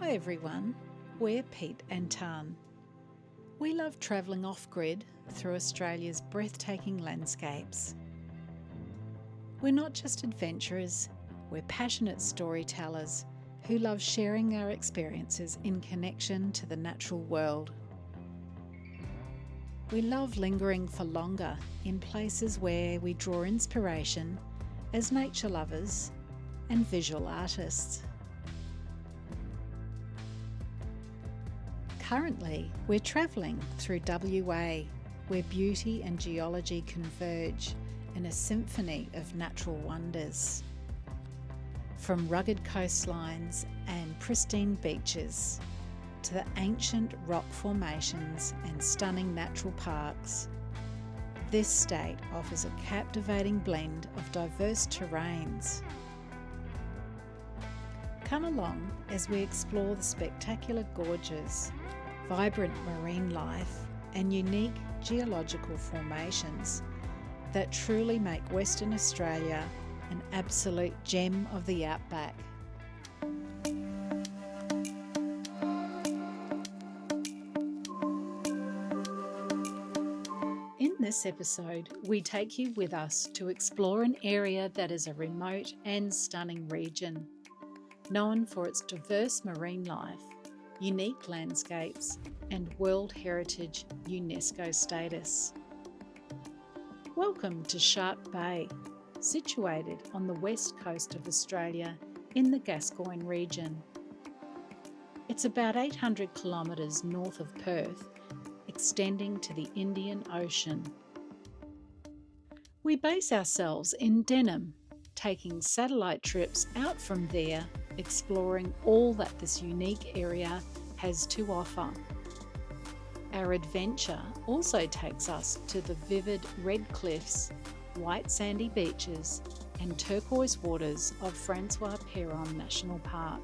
Hi everyone, we're Pete and Tan. We love travelling off-grid through Australia's breathtaking landscapes. We're not just adventurers, we're passionate storytellers who love sharing our experiences in connection to the natural world. We love lingering for longer in places where we draw inspiration as nature lovers and visual artists. Currently, we're travelling through WA, where beauty and geology converge in a symphony of natural wonders. From rugged coastlines and pristine beaches to the ancient rock formations and stunning natural parks, this state offers a captivating blend of diverse terrains. Come along as we explore the spectacular gorges, vibrant marine life and unique geological formations that truly make Western Australia an absolute gem of the outback. In this episode, we take you with us to explore an area that is a remote and stunning region, known for its diverse marine life, unique landscapes, and World Heritage UNESCO status. Welcome to Shark Bay, situated on the west coast of Australia in the Gascoyne region. It's about 800 kilometres north of Perth, extending to the Indian Ocean. We base ourselves in Denham, taking satellite trips out from there, exploring all that this unique area has to offer. Our adventure also takes us to the vivid red cliffs, white sandy beaches and turquoise waters of Francois Peron National Park,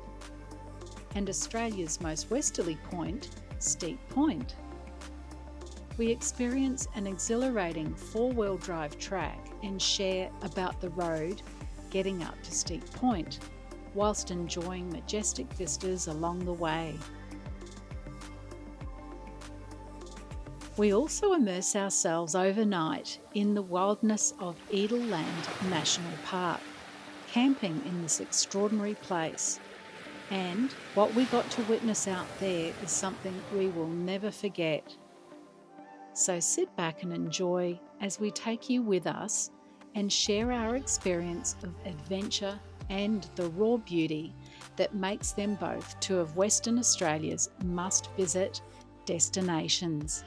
and Australia's most westerly point, Steep Point. We experience an exhilarating four-wheel drive track and share about the road getting up to Steep Point, whilst enjoying majestic vistas along the way. We also immerse ourselves overnight in the wildness of Eagleland National Park, camping in this extraordinary place. And what we got to witness out there is something we will never forget. So sit back and enjoy as we take you with us and share our experience of adventure and the raw beauty that makes them both two of Western Australia's must-visit destinations.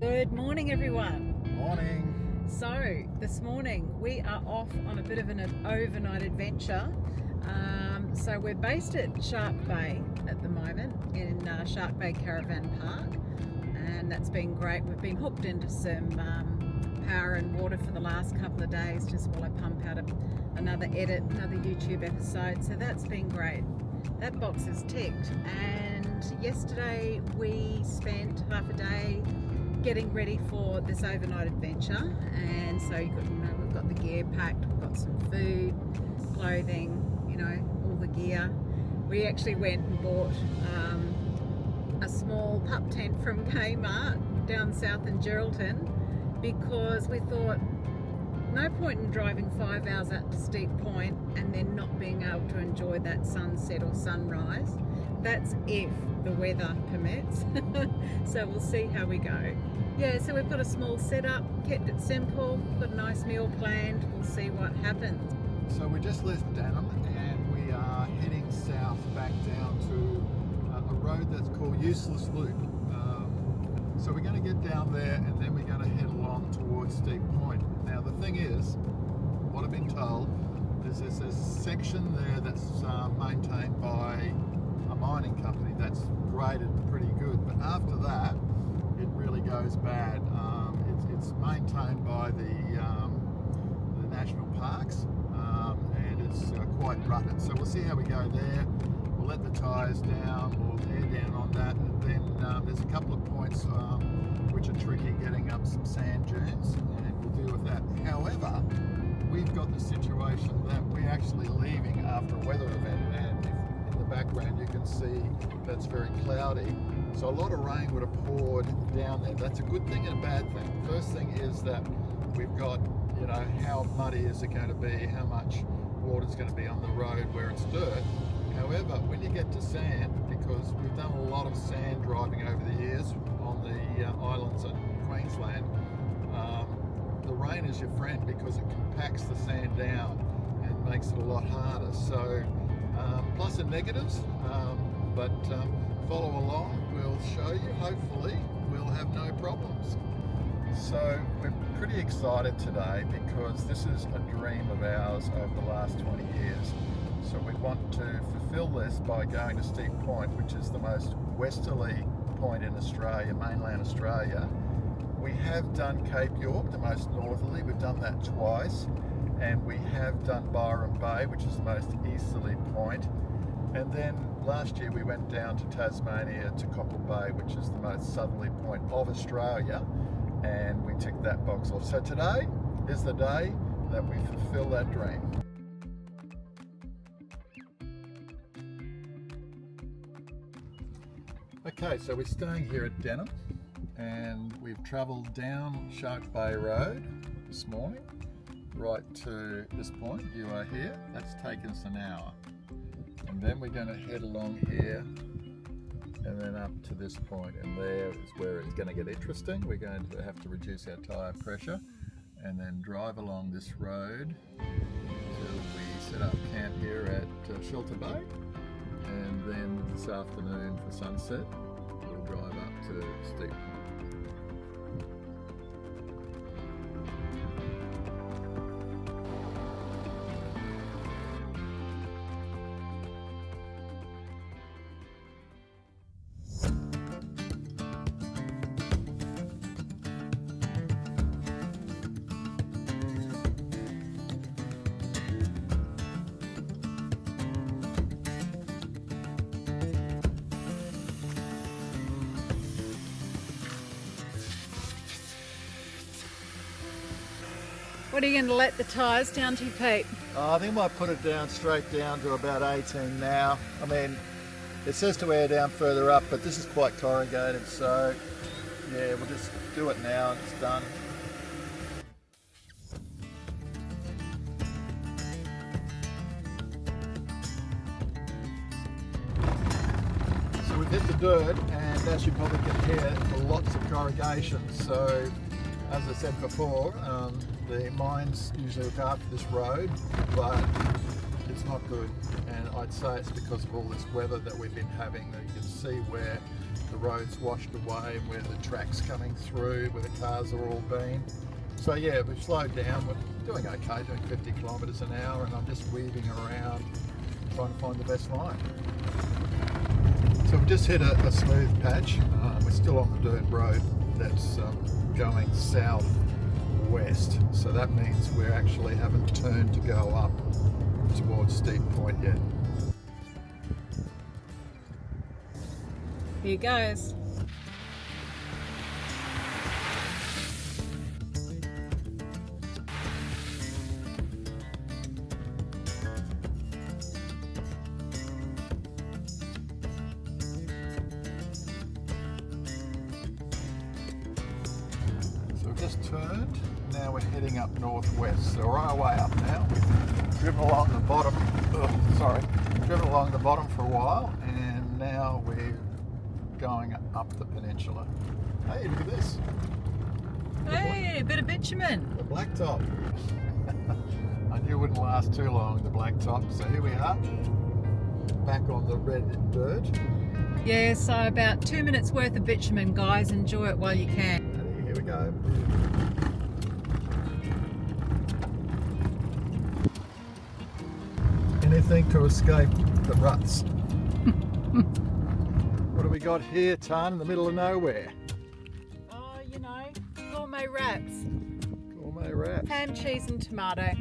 Good morning, everyone. Morning. So this morning we are off on a bit of an overnight adventure. So we're based at Shark Bay at the moment in Shark Bay Caravan Park, and that's been great. We've been hooked into some power and water for the last couple of days just while I pump out another YouTube episode, so that's been great. That box is ticked, and yesterday we spent half a day getting ready for this overnight adventure, and so we've got the gear packed, we've got some food, clothing, all the gear. We actually went and bought a small pup tent from Kmart down south in Geraldton, because we thought no point in driving 5 hours out to Steep Point and then not being able to enjoy that sunset or sunrise. That's if the weather permits. So we'll see how we go. Yeah, so we've got a small setup, kept it simple, got a nice meal planned, we'll see what happens. So we just left Denham and we are heading south back down to a road that's called Useless Loop. So we're going to get down there and then we're going to head along towards Steep Point. Now the thing is, what I've been told is there's a section there that's maintained by a mining company that's graded pretty good, but after that it really goes bad. It's maintained by the national parks, and it's quite rutted. So we'll see how we go there. We'll let the tyres down, we'll air down on that, and then there's a couple of points which are tricky, getting up some sand dunes, and we'll deal with that. However, we've got the situation that we're actually leaving after a weather event, and in the background you can see that's very cloudy. So a lot of rain would have poured down there. That's a good thing and a bad thing. The first thing is that we've got, how muddy is it going to be, how much water is going to be on the road where it's dirt. However, when you get to sand, because we've done a lot of sand driving over the years on the islands in Queensland, the rain is your friend because it compacts the sand down and makes it a lot harder. So plus and negatives, but follow along, we'll show you. Hopefully we'll have no problems. So we're pretty excited today because this is a dream of ours over the last 20 years. So we want to fulfill this by going to Steep Point, which is the most westerly point in Australia, mainland Australia. We have done Cape York, the most northerly, we've done that twice, and we have done Byron Bay, which is the most easterly point. And then last year we went down to Tasmania to Cockle Bay, which is the most southerly point of Australia, and we ticked that box off. So today is the day that we fulfill that dream. Okay, so we're staying here at Denham and we've travelled down Shark Bay Road this morning right to this point. You are here. That's taken us an hour. And then we're going to head along here and then up to this point, and there is where it's going to get interesting. We're going to have to reduce our tyre pressure and then drive along this road till we set up camp here at Shelter Bay, and then this afternoon for sunset we'll drive up to Steep Point. What are you going to let the tyres down to, Pete? I think I might put it down straight down to about 18 now. I mean, it says to air down further up, but this is quite corrugated, so yeah, we'll just do it now and it's done. So we've hit the dirt, and as you probably can hear, lots of corrugation. So as I said before, the mines usually look after this road, but it's not good, and I'd say it's because of all this weather that we've been having. That you can see where the road's washed away, where the track's coming through, where the cars are all been. So yeah, we've slowed down. We're doing okay, doing 50 kilometres an hour, and I'm just weaving around trying to find the best line. So we've just hit a smooth patch. We're still on the dirt road that's going south-west, so that means we actually haven't turned to go up towards Steep Point yet. Here goes. just turned. Now we're heading up northwest. So we're on our way up now. We've driven along the bottom. Driven along the bottom for a while, and now we're going up the peninsula. Hey, look at this. Hey, a bit of bitumen. The blacktop. I knew it wouldn't last too long, the blacktop. So here we are, back on the red bird. Yeah, so about 2 minutes worth of bitumen, guys. Enjoy it while you can. And here we go. Anything to escape the ruts. What do we got here, Tan, in the middle of nowhere? Oh, you know, gourmet wraps. Gourmet wraps. Ham, cheese and tomato.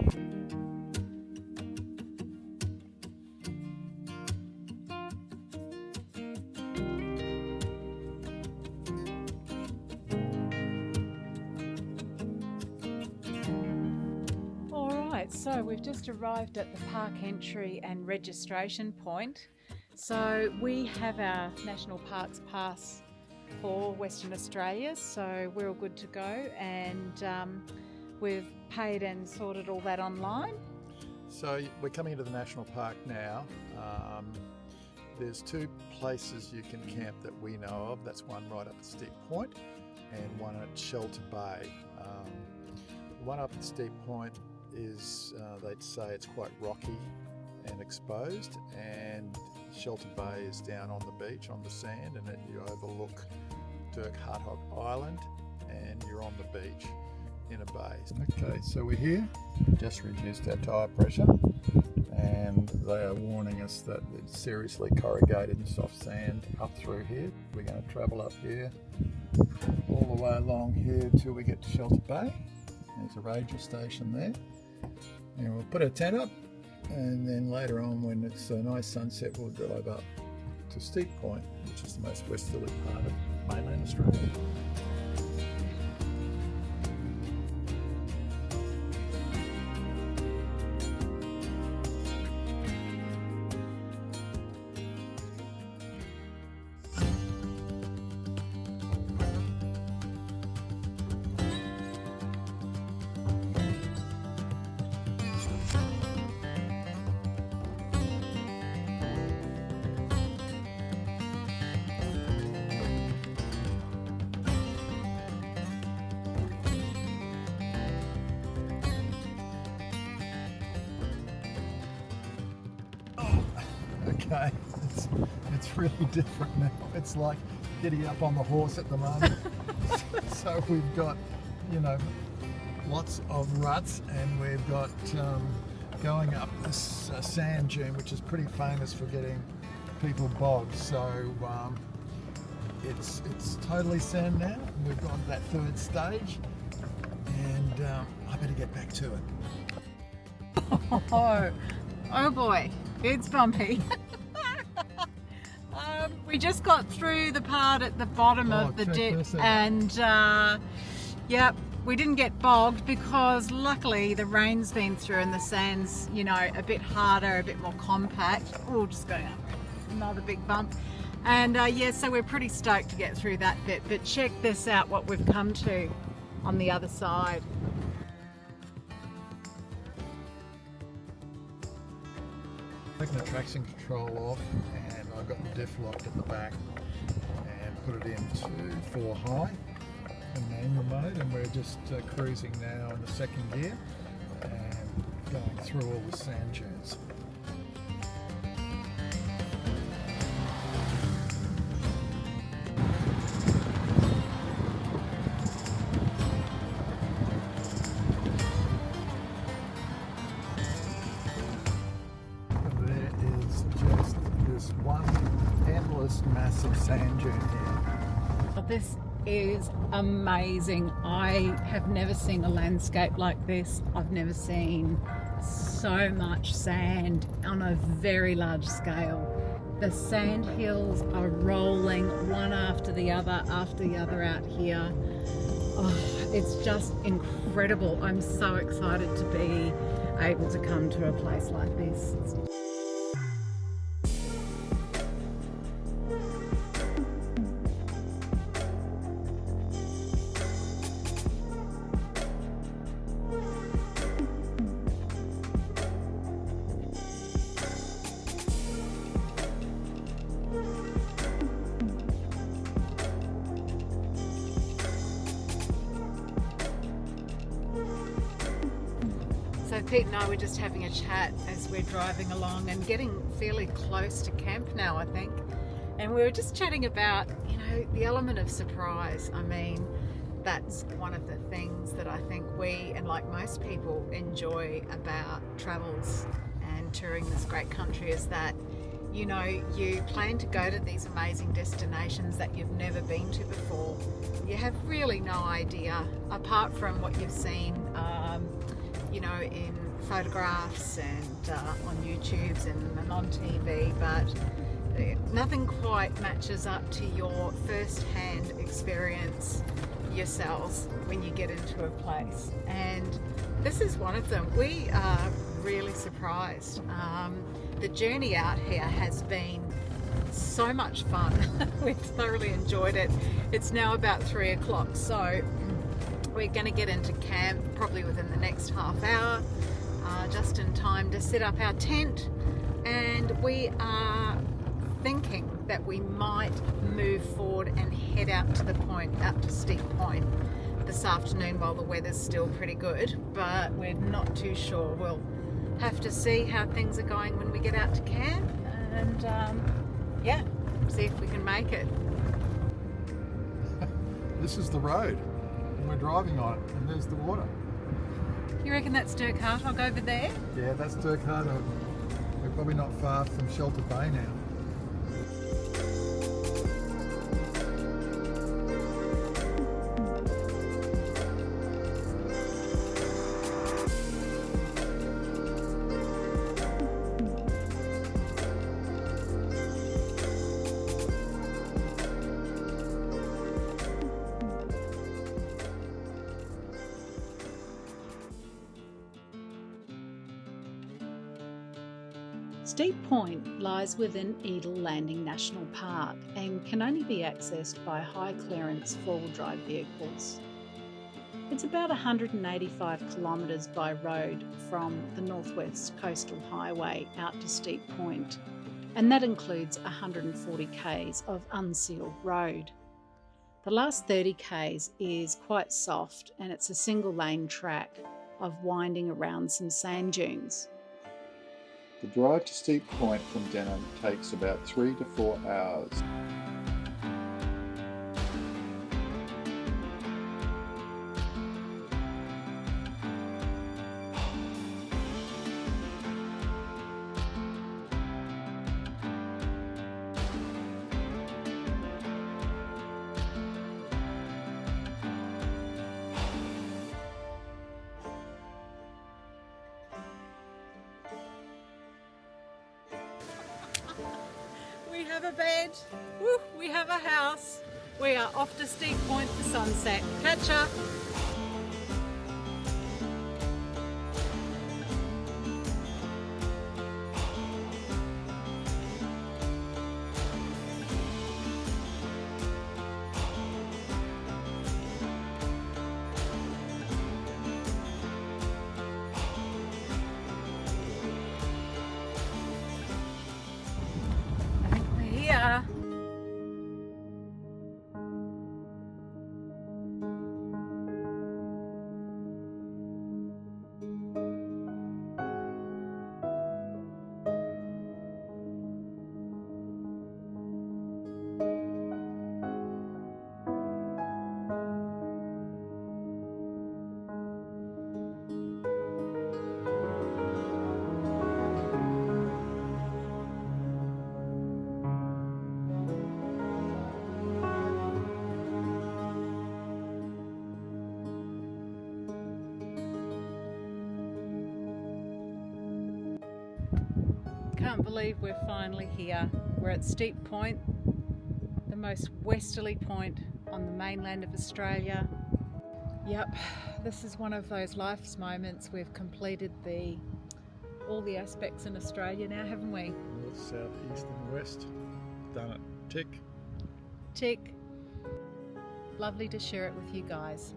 So we've just arrived at the park entry and registration point. So we have our National Parks Pass for Western Australia, so we're all good to go, and we've paid and sorted all that online. So we're coming into the national park now. There's two places you can camp that we know of. That's one right up at Steep Point and one at Shelter Bay. The one up at Steep Point is, they'd say it's quite rocky and exposed, and Shelter Bay is down on the beach on the sand, and then you overlook Dirk Hartog Island and you're on the beach in a bay. Okay, so we're here, just reduced our tyre pressure, and they are warning us that it's seriously corrugated and soft sand up through here. We're going to travel up here all the way along here till we get to Shelter Bay. There's a ranger station there, and we'll put a tent up, and then later on when it's a nice sunset we'll drive up to Steep Point, which is the most westerly part of mainland Australia. Okay, it's really different now. It's like getting up on the horse at the moment. So we've got, you know, lots of ruts, and we've got going up this sand dune, which is pretty famous for getting people bogged. So it's totally sand now. We've got that third stage, and I better get back to it. Oh boy, it's bumpy. We just got through the part at the bottom of the dip, and yep, we didn't get bogged because luckily the rain's been through and the sand's, you know, a bit harder, a bit more compact. Oh, just going up another big bump. And yeah, so we're pretty stoked to get through that bit, but check this out, what we've come to on the other side. Taking the traction control off, and I've got the diff locked at the back and put it into 4 high in manual mode, and we're just cruising now in the second gear and going through all the sand dunes. Massive sand dune here. This is amazing. I have never seen a landscape like this. I've never seen so much sand on a very large scale. The sand hills are rolling one after the other out here. Oh, it's just incredible. I'm so excited to be able to come to a place like this. Pete and I were just having a chat as we're driving along and getting fairly close to camp now, I think. And we were just chatting about, the element of surprise. I mean, that's one of the things that I think we, and like most people, enjoy about travels and touring this great country is that, you plan to go to these amazing destinations that you've never been to before. You have really no idea, apart from what you've seen, in photographs and on YouTubes and on TV, but nothing quite matches up to your first-hand experience yourselves when you get into a place. And this is one of them. We are really surprised. The journey out here has been so much fun. We've thoroughly enjoyed it. It's now about 3 o'clock, so we're going to get into camp probably within the next half hour, just in time to set up our tent. And we are thinking that we might move forward and head out to the point, out to Steep Point this afternoon while the weather's still pretty good, but we're not too sure. We'll have to see how things are going when we get out to camp and see if we can make it. This is the road and we're driving on it, and there's the water. You reckon that's Dirk Hartog over there? Yeah, that's Dirk Hartog. We're probably not far from Shelter Bay now. Steep Point lies within Eagle Landing National Park and can only be accessed by high-clearance four-wheel drive vehicles. It's about 185 kilometres by road from the Northwest Coastal Highway out to Steep Point, and that includes 140 k's of unsealed road. The last 30 k's is quite soft, and it's a single-lane track of winding around some sand dunes. The drive to Steep Point from Denham takes about 3 to 4 hours. We have a bed, woo, we have a house. We are off to Steep Point for sunset. Catch ya! Yeah. Can't believe we're finally here. We're at Steep Point, the most westerly point on the mainland of Australia. Yep, this is one of those life's moments. We've completed all the aspects in Australia now, haven't we? North, south, east and west. Done it. Tick. Tick. Lovely to share it with you guys.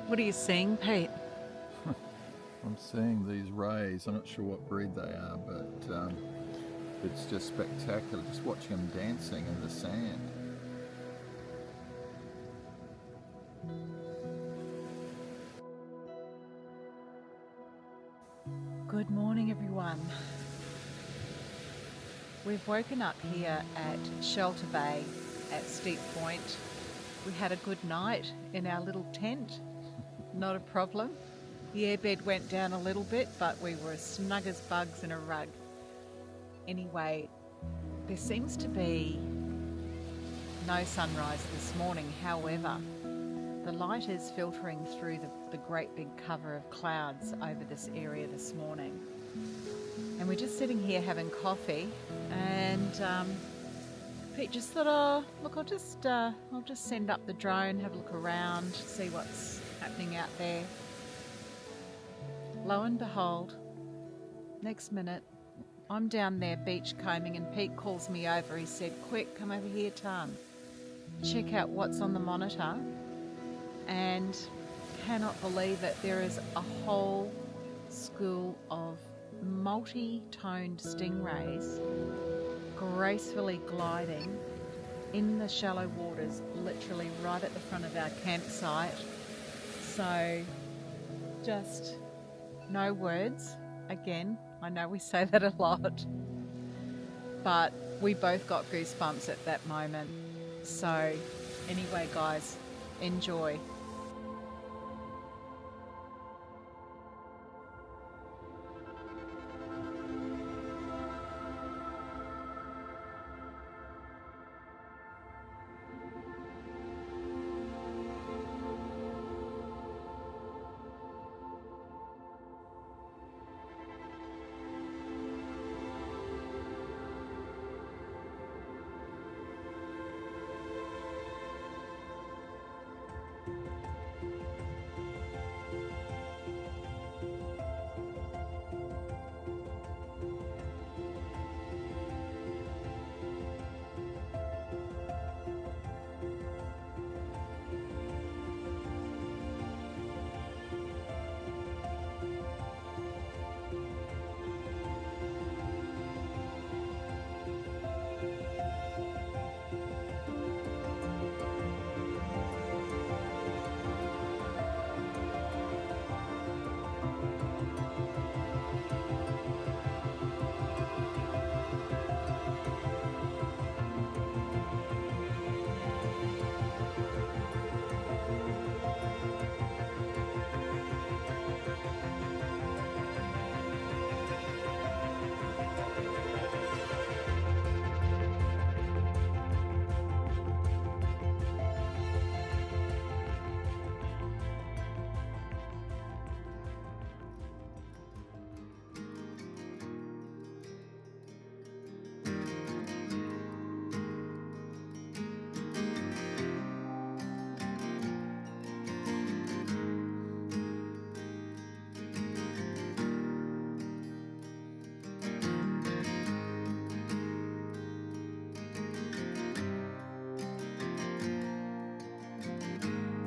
What are you seeing, Pete? I'm seeing these rays. I'm not sure what breed they are, but it's just spectacular just watching them dancing in the sand. Good morning, everyone. We've woken up here at Shelter Bay at Steep Point. We had a good night in our little tent, not a problem. The airbed went down a little bit, but we were as snug as bugs in a rug. Anyway, there seems to be no sunrise this morning. However, the light is filtering through the great big cover of clouds over this area this morning. And we're just sitting here having coffee, and Pete just thought, oh, look, I'll just send up the drone, have a look around, see what's happening out there. Lo and behold, next minute, I'm down there beach combing and Pete calls me over. He said, quick, come over here, Tan. Check out what's on the monitor. And cannot believe it, there is a whole school of multi-toned stingrays gracefully gliding in the shallow waters, literally right at the front of our campsite. So just no words. Again, I know we say that a lot, but we both got goosebumps at that moment. So anyway, guys, enjoy.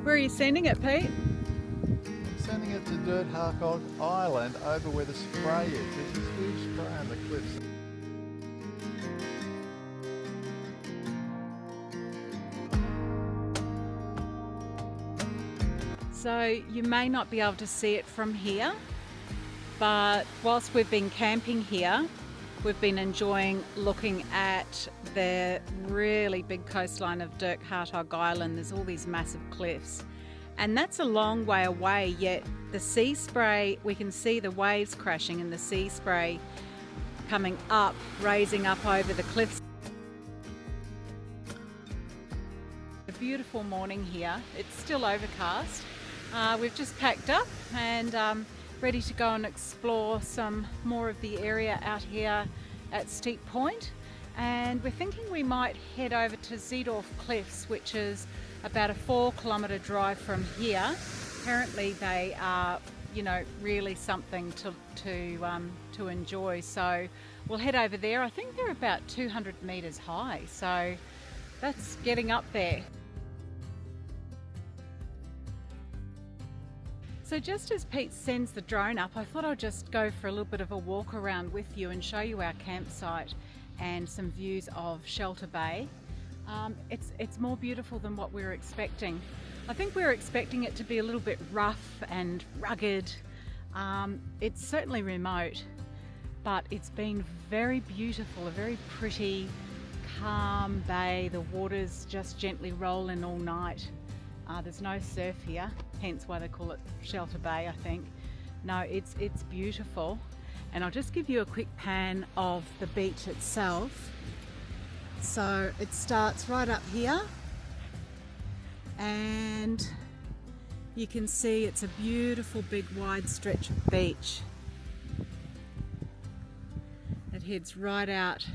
Where are you sending it, Pete? I'm sending it to Dirt Harcock Island over where the spray is. There's this huge spray on the cliffs. So you may not be able to see it from here, but whilst we've been camping here, we've been enjoying looking at the really big coastline of Dirt Harcock Island. There's all these massive cliffs, and that's a long way away, yet the sea spray, we can see the waves crashing and the sea spray coming up, raising up over the cliffs. A beautiful morning here. It's still overcast. We've just packed up and ready to go and explore some more of the area out here at Steep Point. And we're thinking we might head over to Zeedorf Cliffs, which is about a 4-kilometre drive from here. Apparently they are, really something to enjoy. So we'll head over there. I think they're about 200 metres high, so that's getting up there. So just as Pete sends the drone up, I thought I'd just go for a little bit of a walk around with you and show you our campsite and some views of Shelter Bay. It's more beautiful than what we were expecting. I think we were expecting it to be a little bit rough and rugged. It's certainly remote, but it's been very beautiful, a very pretty, calm bay. The water's just gently rolling all night. There's no surf here, hence why they call it Shelter Bay, I think. No, it's beautiful. And I'll just give you a quick pan of the beach itself. So it starts right up here, and you can see it's a beautiful big wide stretch of beach. It heads right out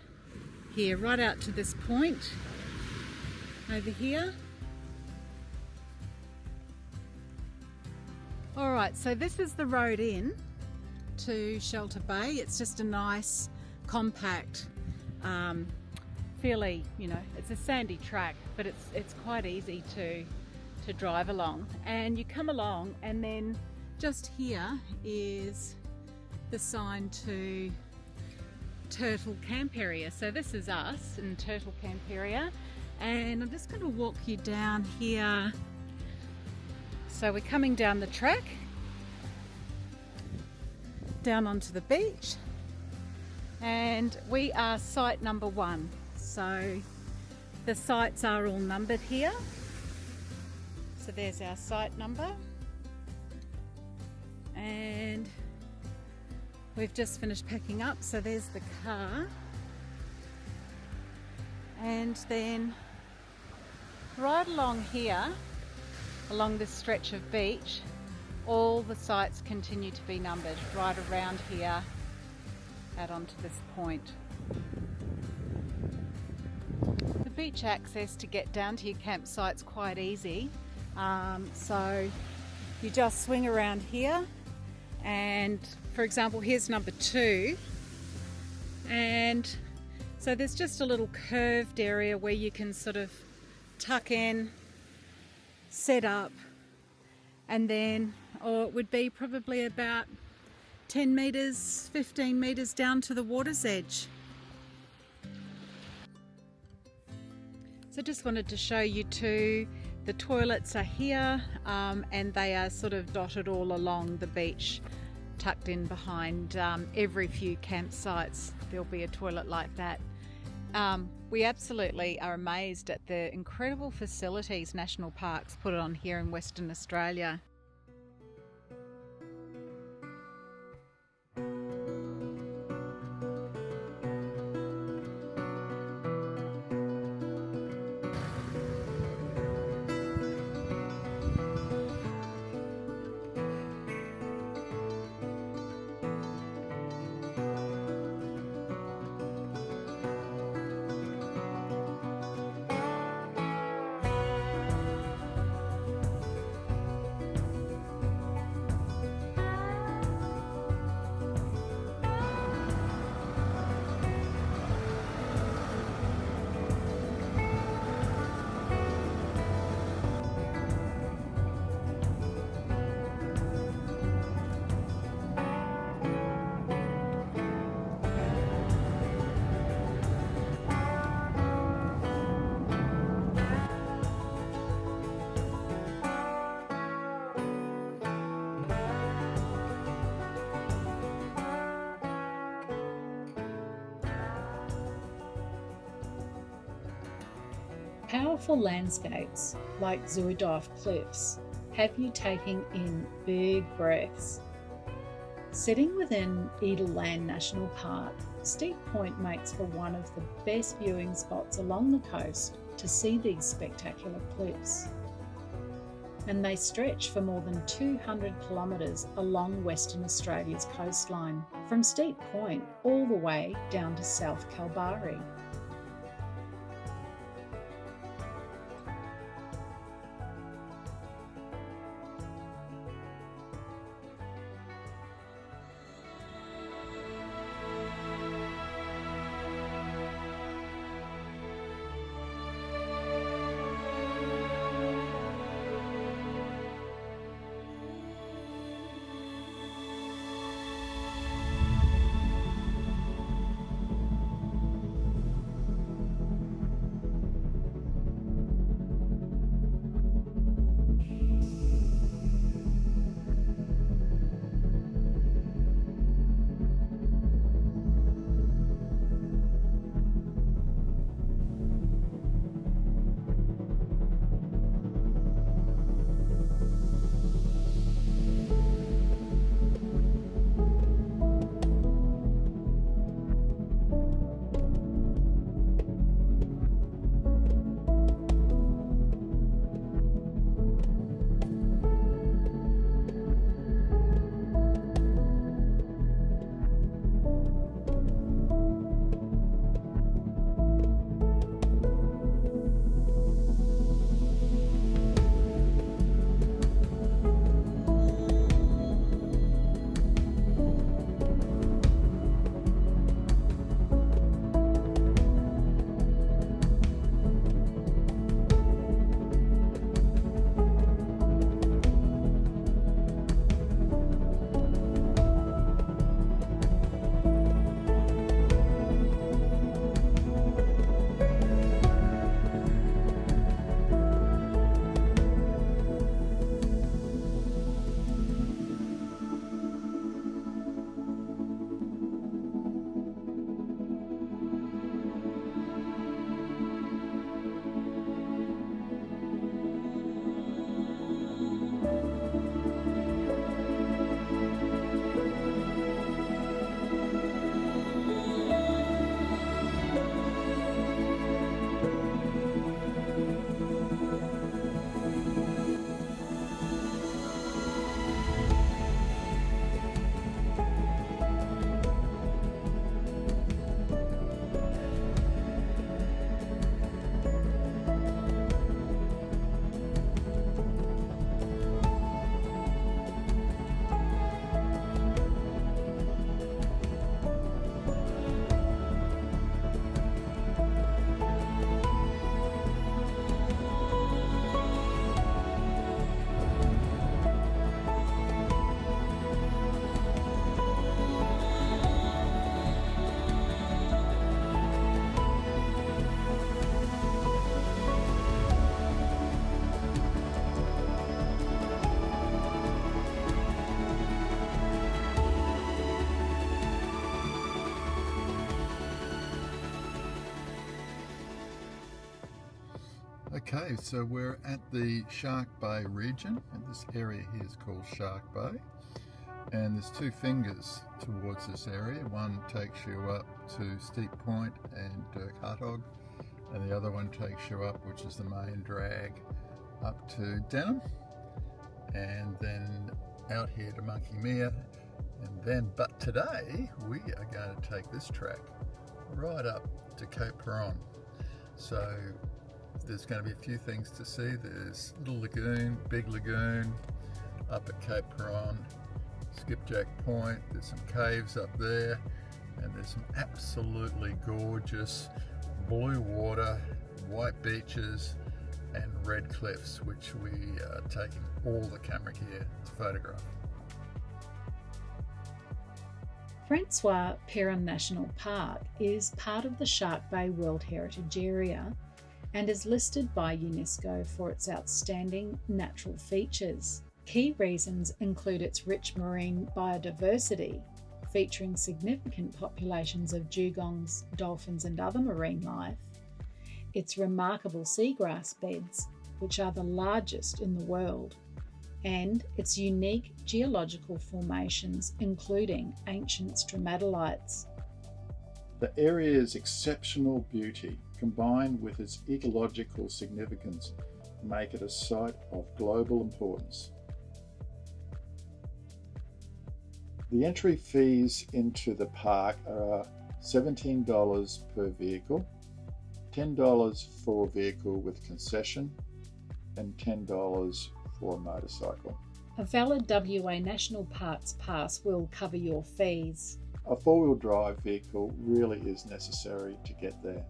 here, right out to this point over here. Alright, so this is the road in to Shelter Bay. It's just a nice, compact, fairly, it's a sandy track, but it's quite easy to drive along. And you come along, and then just here is the sign to Turtle Camp Area. So this is us in Turtle Camp Area, and I'm just going to walk you down here. So we're coming down the track, down onto the beach, and we are site number 1. So the sites are all numbered here. So there's our site number, and we've just finished packing up. So there's the car, and then right along here, along this stretch of beach, all the sites continue to be numbered right around here out onto this point. The beach access to get down to your campsite's quite easy. So you just swing around here, and for example, here's number 2, and so there's just a little curved area where you can sort of tuck in, set up, and then, or it would be probably about 10 metres, 15 metres down to the water's edge. So just wanted to show you too, the toilets are here, and they are sort of dotted all along the beach, tucked in behind every few campsites. There'll be a toilet like that. We absolutely are amazed at the incredible facilities national parks put on here in Western Australia. Powerful landscapes like Zuidorf Cliffs have you taking in big breaths. Sitting within Edelland National Park, Steep Point makes for one of the best viewing spots along the coast to see these spectacular cliffs. And they stretch for more than 200 kilometres along Western Australia's coastline, from Steep Point all the way down to South Kalbarri. Okay, so we're at the Shark Bay region, and this area here is called Shark Bay. And there's two fingers towards this area. One takes you up to Steep Point and Dirk and the other one takes you up, which is the main drag, up to Denham, and then out here to Monkey Mere, and then, but today we are going to take this track right up to Cape Peron. So there's going to be a few things to see. There's Little Lagoon, Big Lagoon up at Cape Peron, Skipjack Point, there's some caves up there, and there's some absolutely gorgeous blue water, white beaches and red cliffs, which we are taking all the camera gear to photograph. Francois Peron National Park is part of the Shark Bay World Heritage Area and is listed by UNESCO for its outstanding natural features. Key reasons include its rich marine biodiversity, featuring significant populations of dugongs, dolphins and other marine life, its remarkable seagrass beds, which are the largest in the world, and its unique geological formations, including ancient stromatolites. The area's exceptional beauty, combined with its ecological significance, make it a site of global importance. The entry fees into the park are $17 per vehicle, $10 for a vehicle with concession, and $10 for a motorcycle. A valid WA National Parks pass will cover your fees. A four-wheel drive vehicle really is necessary to get there.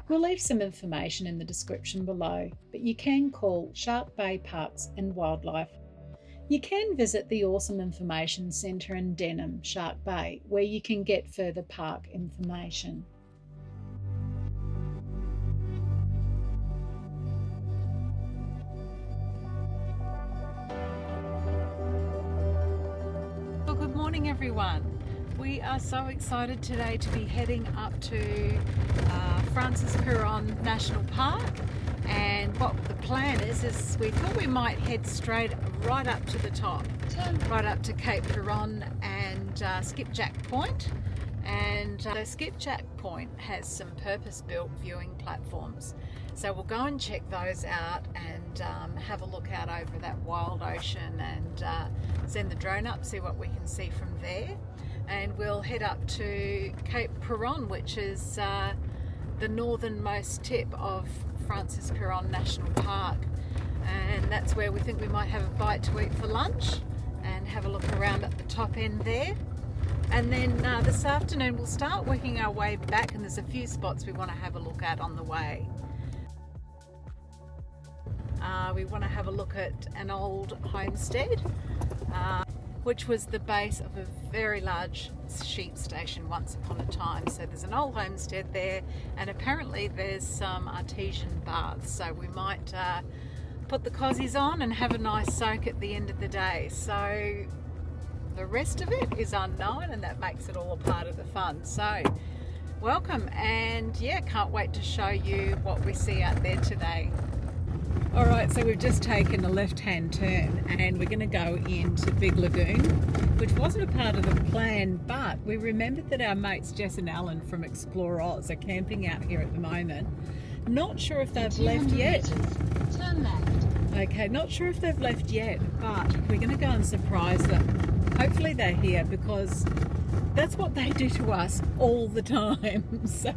We'll leave some information in the description below, but you can call Shark Bay Parks and Wildlife. You can visit the awesome information centre in Denham, Shark Bay, where you can get further park information. Well, good morning everyone. We are so excited today to be heading up to Francois Peron National Park, and what the plan is we thought we might head straight right up to the top, right up to Cape Peron and Skipjack Point. And the Skipjack Point has some purpose-built viewing platforms, so we'll go and check those out and have a look out over that wild ocean and send the drone up, see what we can see from there. And we'll head up to Cape Peron, which is the northernmost tip of Francois Peron National Park, and that's where we think we might have a bite to eat for lunch and have a look around at the top end there. And then this afternoon we'll start working our way back, and there's a few spots we want to have a look at on the way. We want to have a look at an old homestead, which was the base of a very large sheep station once upon a time. So there's an old homestead there, and apparently there's some artesian baths, so we might put the cozies on and have a nice soak at the end of the day. So the rest of it is unknown, and that makes it all a part of the fun. So welcome, and yeah, can't wait to show you what we see out there today. Alright, so we've just taken a left-hand turn and we're going to go into Big Lagoon, which wasn't a part of the plan, but we remembered that our mates Jess and Alan from Explore Oz are camping out here at the moment. Not sure if they've left yet. Turn left. Okay, not sure if they've left yet, but we're going to go and surprise them. Hopefully they're here, because that's what they do to us all the time. So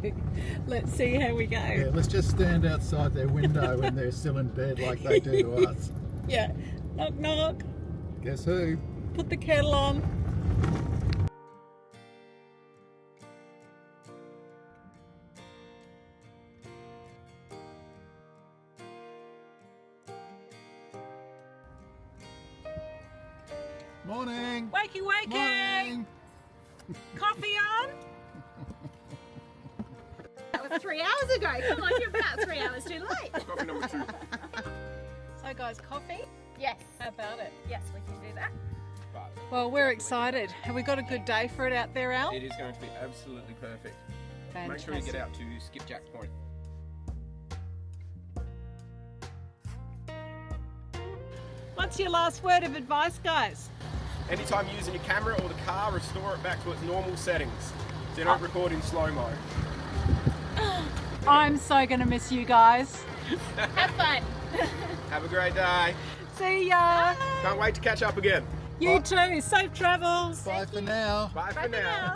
let's see how we go. Yeah, let's just stand outside their window when they're still in bed like they do to us. Yeah. Knock, knock. Guess who? Put the kettle on. Morning! Wakey, wakey! Morning! Coffee on? That was 3 hours ago. Come on, you're about 3 hours too late. Coffee number 2. So guys, coffee? Yes. How about it? Yes, we can do that. Well, we're excited. Have we got a good day for it out there, Al? It is going to be absolutely perfect. Fantastic. Make sure you get out to Skipjack Point. What's your last word of advice, guys? Anytime you're using your camera or the car, restore it back to its normal settings. So you don't record in slow-mo. I'm so going to miss you guys. Have fun. Have a great day. See ya. Can't wait to catch up again. You too. Safe travels. Bye for now. Bye for now.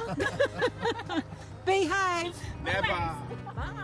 Behave. Never. Bye.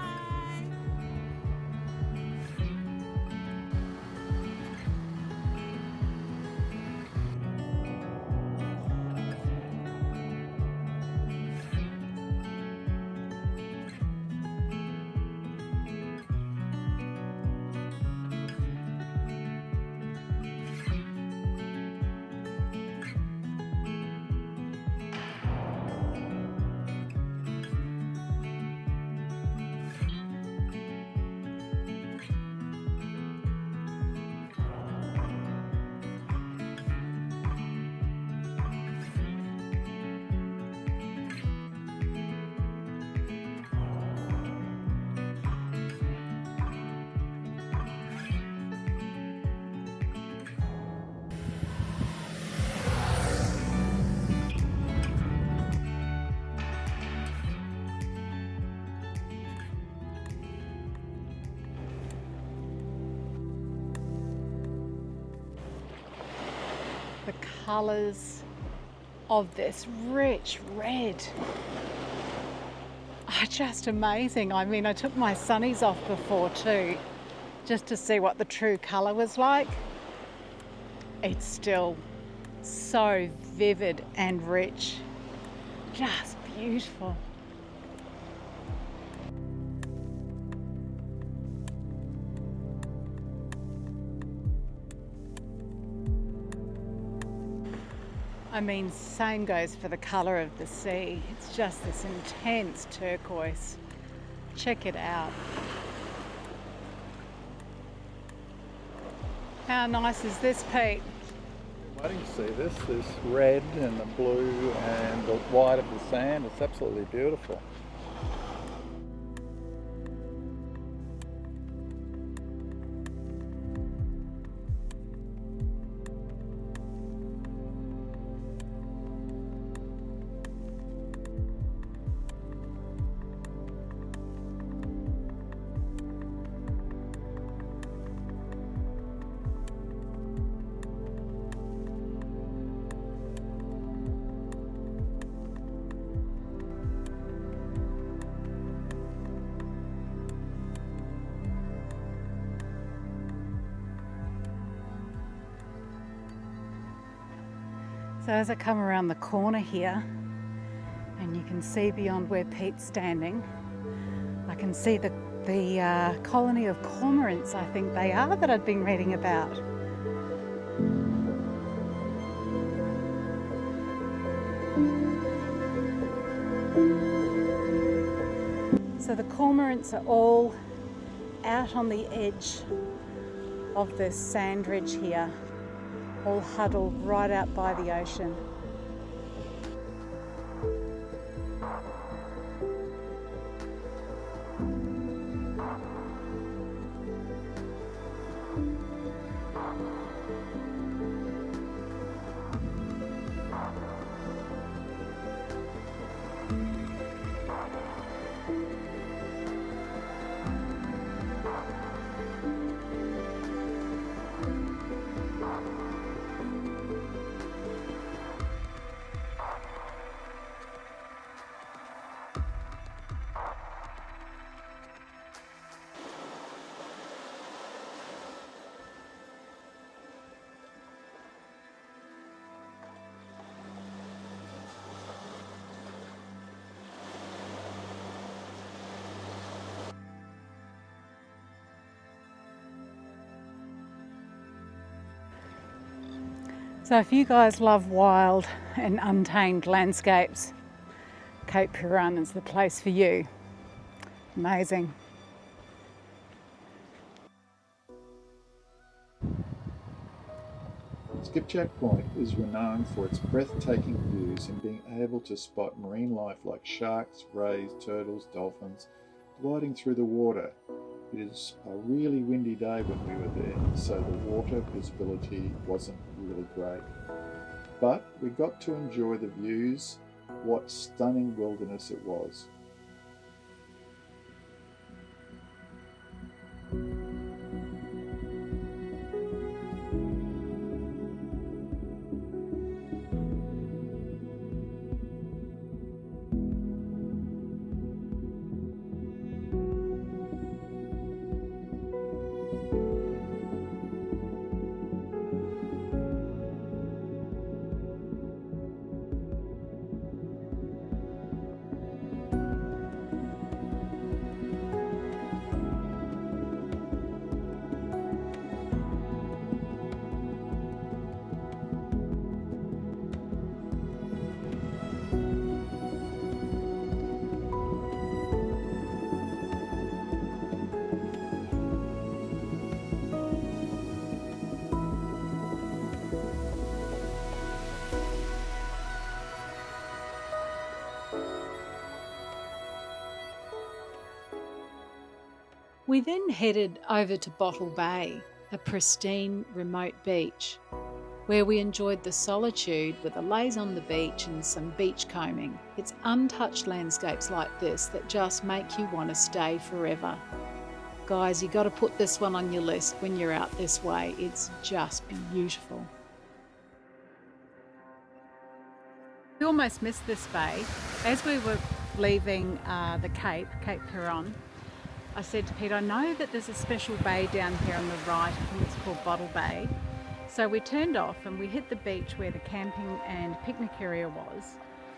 The colours of this rich red are just amazing. I mean, I took my sunnies off before too, just to see what the true colour was like. It's still so vivid and rich, just beautiful. I mean, same goes for the colour of the sea. It's just this intense turquoise. Check it out. How nice is this, Pete? Waiting to see this red and the blue and the white of the sand. It's absolutely beautiful. So as I come around the corner here, and you can see beyond where Pete's standing, I can see the colony of cormorants, I think they are, that I've been reading about. So the cormorants are all out on the edge of this sand ridge here, all huddled right out by the ocean. So if you guys love wild and untamed landscapes, Cape Peron is the place for you. Amazing. Skipjack Point is renowned for its breathtaking views and being able to spot marine life like sharks, rays, turtles, dolphins gliding through the water. It is a really windy day when we were there, so the water visibility wasn't really great. But we got to enjoy the views. What stunning wilderness it was. We then headed over to Bottle Bay, a pristine, remote beach, where we enjoyed the solitude with a laze on the beach and some beach combing. It's untouched landscapes like this that just make you want to stay forever. Guys, you got to put this one on your list when you're out this way. It's just beautiful. We almost missed this bay. As we were leaving the Cape Peron, I said to Pete, I know that there's a special bay down here on the right. I think it's called Bottle Bay. So we turned off and we hit the beach where the camping and picnic area was.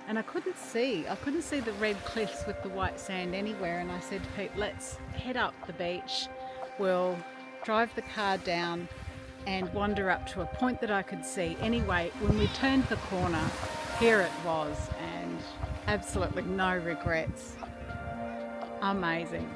And I couldn't see the red cliffs with the white sand anywhere. And I said to Pete, let's head up the beach. We'll drive the car down and wander up to a point that I could see. Anyway, when we turned the corner, here it was, and absolutely no regrets. Amazing.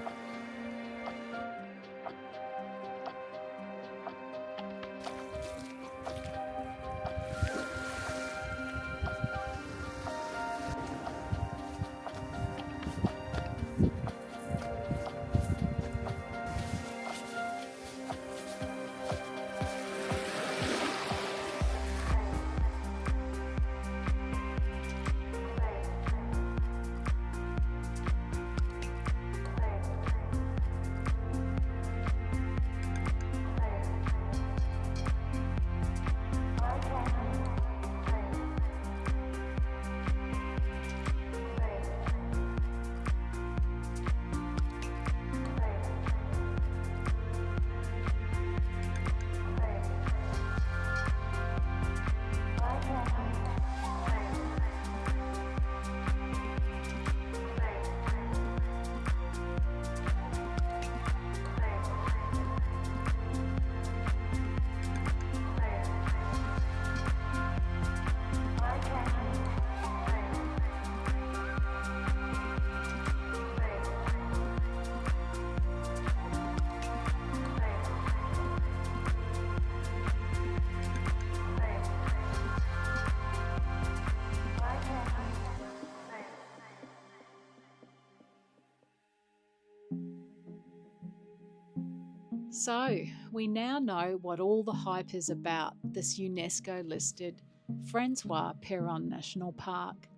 So, we now know what all the hype is about this UNESCO-listed Francois Peron National Park.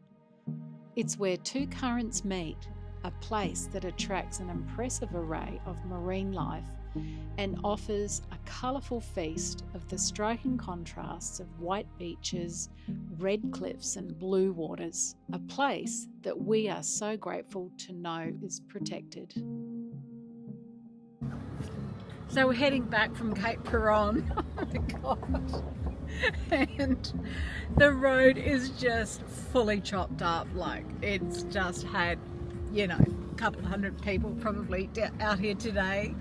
It's where two currents meet, a place that attracts an impressive array of marine life and offers a colourful feast of the striking contrasts of white beaches, red cliffs and blue waters, a place that we are so grateful to know is protected. So we're heading back from Cape Peron. Oh my God. And the road is just fully chopped up. Like, it's just had, you know, a couple of hundred people probably out here today.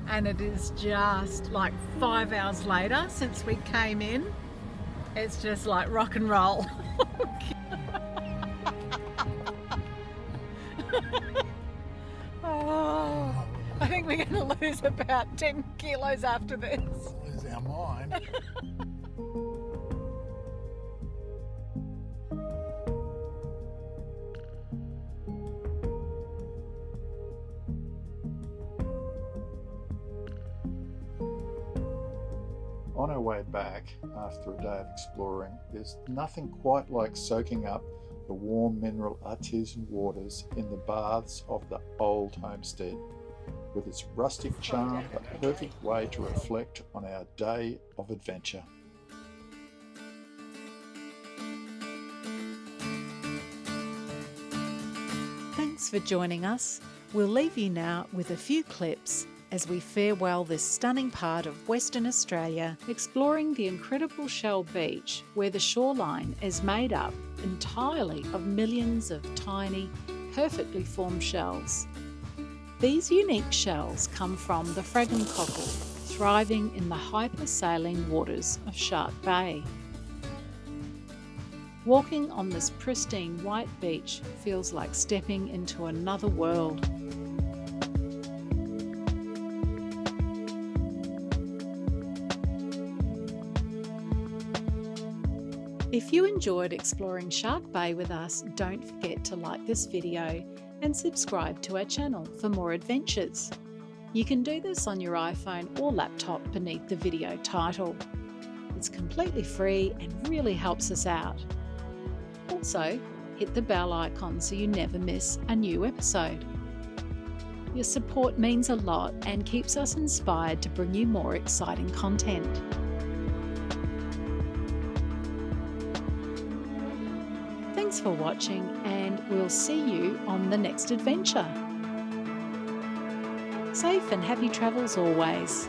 And it is just like 5 hours later since we came in. It's just like rock and roll. Oh, I think we're going to lose about 10 kilos after this. Lose our mind. way back after a day of exploring, there's nothing quite like soaking up the warm mineral Artesian waters in the baths of the old homestead. With its rustic charm, a perfect way to reflect on our day of adventure. Thanks for joining us. We'll leave you now with a few clips as we farewell this stunning part of Western Australia, exploring the incredible Shell Beach, where the shoreline is made up entirely of millions of tiny, perfectly formed shells. These unique shells come from the fragon cockle, thriving in the hyper-saline waters of Shark Bay. Walking on this pristine white beach feels like stepping into another world. If you enjoyed exploring Shark Bay with us, don't forget to like this video and subscribe to our channel for more adventures. You can do this on your iPhone or laptop beneath the video title. It's completely free and really helps us out. Also, hit the bell icon so you never miss a new episode. Your support means a lot and keeps us inspired to bring you more exciting content. Thanks for watching, and we'll see you on the next adventure. Safe and happy travels always.